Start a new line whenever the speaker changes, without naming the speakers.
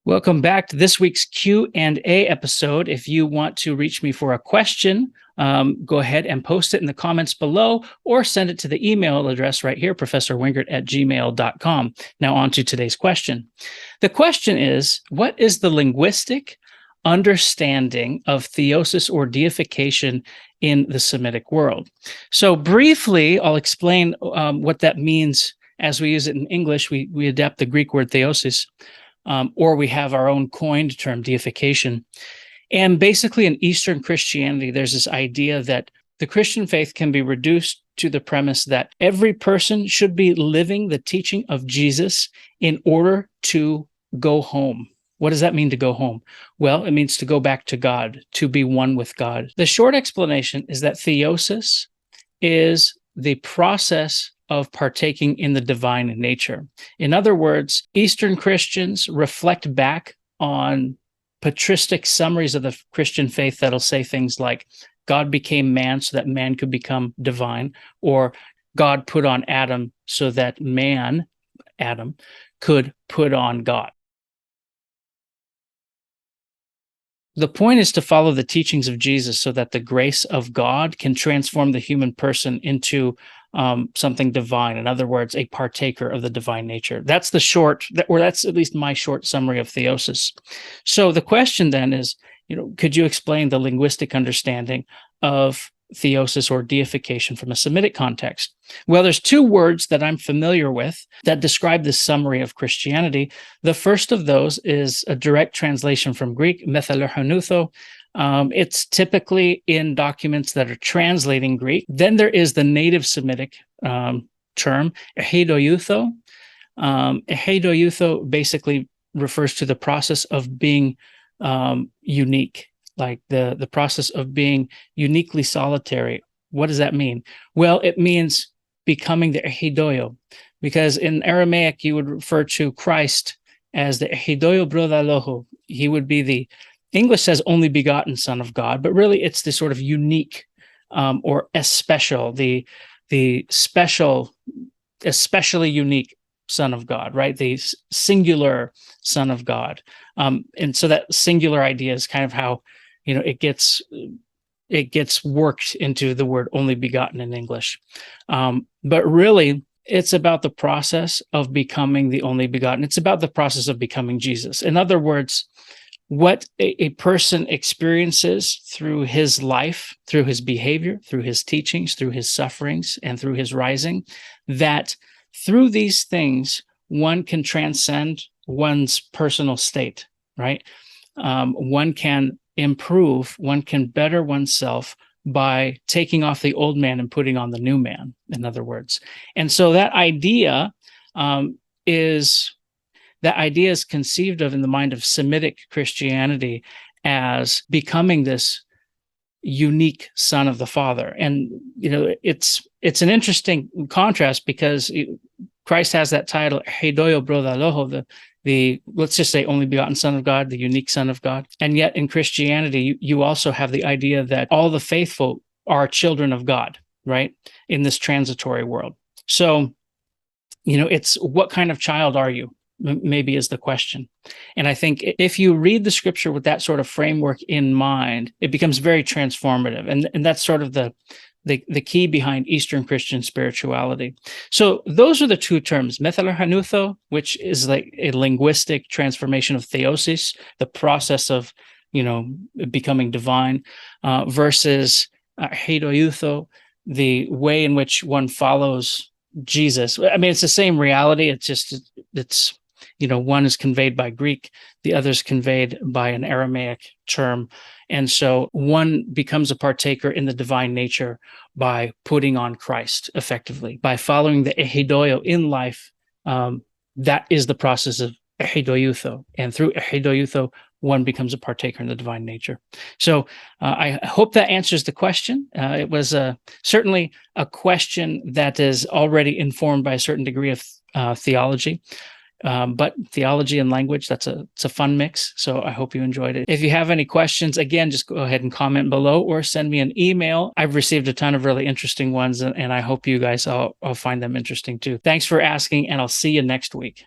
Welcome back to this week's Q&A episode. If you want to reach me for a question, go ahead and post it in the comments below or send it to the email address right here, professorwingert@gmail.com. Now on to today's question. The question is, what is the linguistic understanding of theosis or deification in the Semitic world? So briefly, I'll explain what that means as we use it in English. We adapt the Greek word theosis. Or we have our own coined term, deification. And basically in Eastern Christianity, there's this idea that the Christian faith can be reduced to the premise that every person should be living the teaching of Jesus in order to go home. What does that mean to go home? Well, it means to go back to God, to be one with God. The short explanation is that theosis is the process of partaking in the divine nature. In other words, Eastern Christians reflect back on patristic summaries of the Christian faith that'll say things like, God became man so that man could become divine, or God put on Adam so that man, Adam, could put on God. The point is to follow the teachings of Jesus so that the grace of God can transform the human person into something divine. In other words, a partaker of the divine nature. That's the short, or that's at least my short summary of theosis. So the question then is, could you explain the linguistic understanding of theosis or deification from a Semitic context? Well, there's two words that I'm familiar with that describe this summary of Christianity. The first of those is a direct translation from Greek, methalerhanutho. It's typically in documents that are translating Greek. Then there is the native Semitic term, ehidoiutho. Ehidoiutho basically refers to the process of being unique, like the process of being uniquely solitary. What does that mean? Well, it means becoming the ehidoio, because in Aramaic, you would refer to Christ as the ehidoio brodaloho. He would be the English says only begotten Son of God, but really it's the sort of unique or especial, the special, especially unique Son of God, right? The singular Son of God. And so that singular idea is kind of how, it gets worked into the word only begotten in English. But really, it's about the process of becoming the only begotten. It's about the process of becoming Jesus. In other words, what a person experiences through his life, through his behavior, through his teachings, through his sufferings, and through his rising, that through these things, one can transcend one's personal state, right? One can improve, one can better oneself by taking off the old man and putting on the new man, in other words. And so that idea is conceived of in the mind of Semitic Christianity as becoming this unique son of the Father. And, it's an interesting contrast because Christ has that title, Heidoio Brodaloho, the let's just say only begotten Son of God, the unique Son of God. And yet in Christianity, you also have the idea that all the faithful are children of God, right? In this transitory world. So, it's what kind of child are you? Maybe is the question. And I think if you read the scripture with that sort of framework in mind, it becomes very transformative. And that's sort of the key behind Eastern Christian spirituality. So those are the two terms, methalerhanutho, which is like a linguistic transformation of theosis, the process of, becoming divine, versus heidoiutho, the way in which one follows Jesus. I mean, it's the same reality. It's one is conveyed by Greek, the other is conveyed by an Aramaic term. And so one becomes a partaker in the divine nature by putting on Christ effectively, by following the ehidoio in life. That is the process of ehidoiutho. And through ehidoiutho, one becomes a partaker in the divine nature. So I hope that answers the question. It was certainly a question that is already informed by a certain degree of theology. But theology and language, it's a fun mix. So I hope you enjoyed it. If you have any questions, again, just go ahead and comment below or send me an email. I've received a ton of really interesting ones, and I hope you guys all find them interesting too. Thanks for asking, and I'll see you next week.